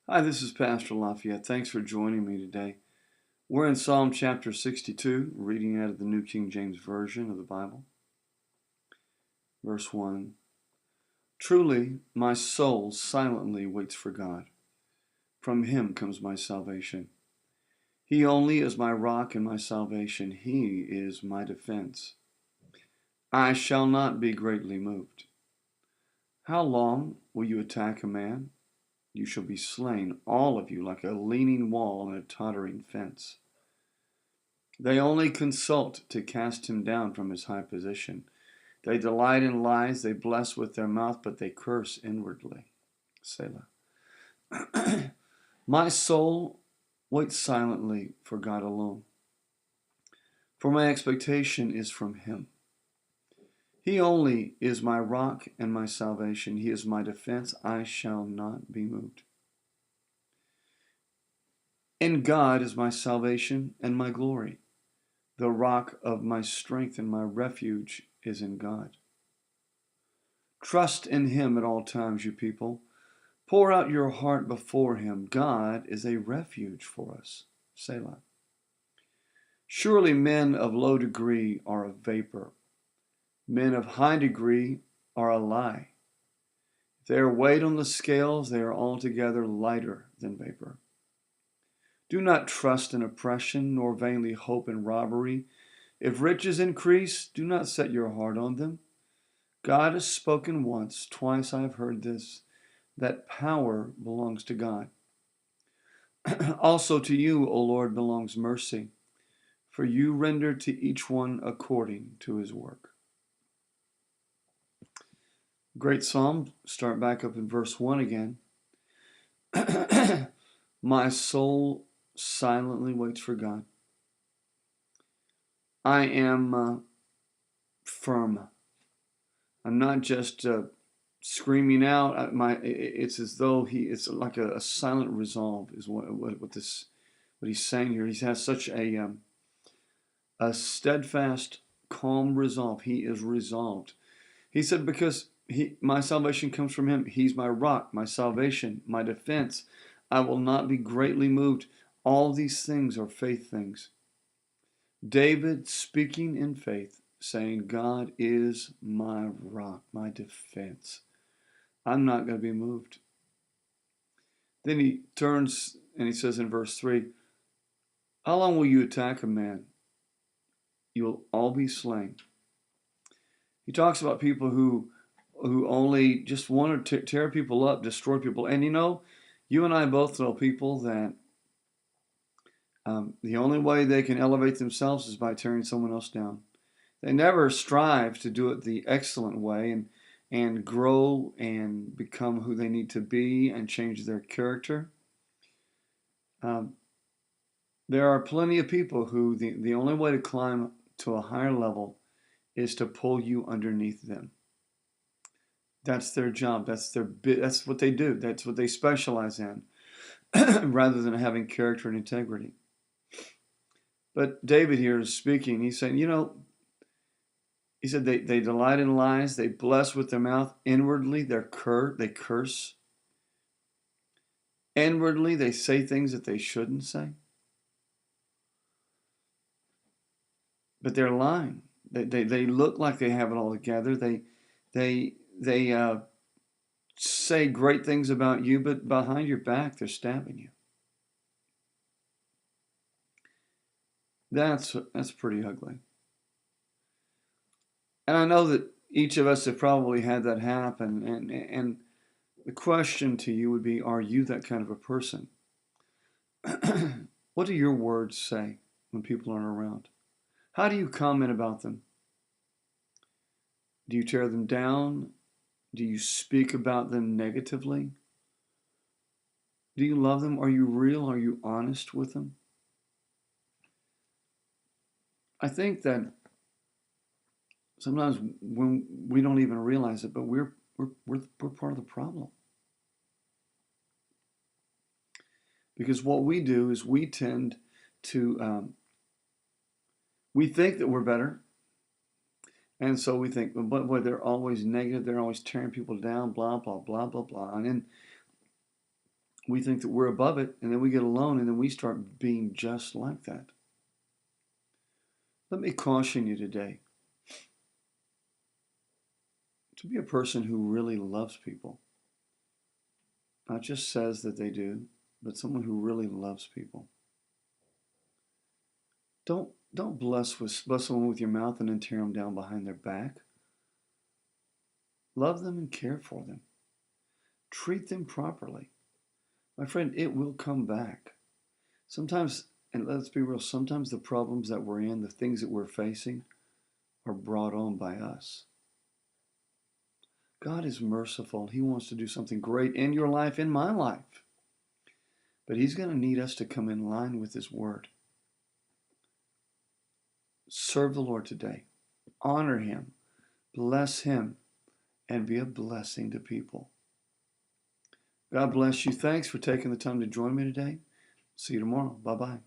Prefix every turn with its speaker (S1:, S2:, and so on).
S1: Hi, this is Pastor Laf. Thanks for joining me today. We're in Psalm chapter 62, reading out of the New King James Version of the Bible. Verse 1. Truly, my soul silently waits for God. From him comes my salvation. He only is my rock and my salvation. He is my defense. I shall not be greatly moved. How long will you attack a man? You shall be slain, all of you, like a leaning wall and a tottering fence. They only consult to cast him down from his high position. They delight in lies, they bless with their mouth, but they curse inwardly. Selah. My soul waits silently for God alone, for my expectation is from him. He only is my rock and my salvation. He is my defense. I shall not be moved. In God is my salvation and my glory. The rock of my strength and my refuge is in God. Trust in him at all times, you people. Pour out your heart before him. God is a refuge for us. Selah. Surely men of low degree are a vapor. Men of high degree are a lie. If they are weighed on the scales, they are altogether lighter than vapor. Do not trust in oppression, nor vainly hope in robbery. If riches increase, do not set your heart on them. God has spoken once, twice I have heard this, that power belongs to God. Also to you, O Lord, belongs mercy, for you render to each one according to his work. Great psalm. Start back up in verse 1 again. My soul silently waits for God. I am firm. I'm not just screaming out. It's as though it's like a silent resolve is what he's saying here. He has such a steadfast, calm resolve. He is resolved. He said, because my salvation comes from him. He's my rock, my salvation, my defense. I will not be greatly moved. All these things are faith things. David speaking in faith, saying, God is my rock, my defense. I'm not going to be moved. Then he turns and he says in verse 3, how long will you attack a man? You will all be slain. He talks about people who only just want to tear people up, destroy people. And you and I both know people that the only way they can elevate themselves is by tearing someone else down. They never strive to do it the excellent way and grow and become who they need to be and change their character. There are plenty of people who the only way to climb to a higher level is to pull you underneath them. That's their job. That's what they do. That's what they specialize in, rather than having character and integrity. But David here is speaking. He's saying, he said they delight in lies. They bless with their mouth. Inwardly, they curse. Inwardly, they say things that they shouldn't say. But they're lying. They look like they have it all together. They say great things about you, but behind your back, they're stabbing you. That's pretty ugly. And I know that each of us have probably had that happen. And the question to you would be, are you that kind of a person? What do your words say when people aren't around? How do you comment about them? Do you tear them down? Do you speak about them negatively? Do you love them? Are you real? Are you honest with them? I think that sometimes when we don't even realize it, but we're part of the problem. Because what we do is we tend to we think that we're better, and so we think, but boy, they're always negative. They're always tearing people down. Blah blah blah blah blah. And then We think that we're above it, and then we get alone, and then we start being just like that. Let me caution you today to be a person who really loves people. Not just says that they do, but someone who really loves people. Don't bless someone with your mouth and then tear them down behind their back. Love them and care for them. Treat them properly. My friend, it will come back. Sometimes, and let's be real, sometimes the problems that we're in, the things that we're facing, are brought on by us. God is merciful. He wants to do something great in your life, in my life. But He's going to need us to come in line with His Word. Serve the Lord today. Honor Him. Bless Him. And be a blessing to people. God bless you. Thanks for taking the time to join me today. See you tomorrow. Bye-bye.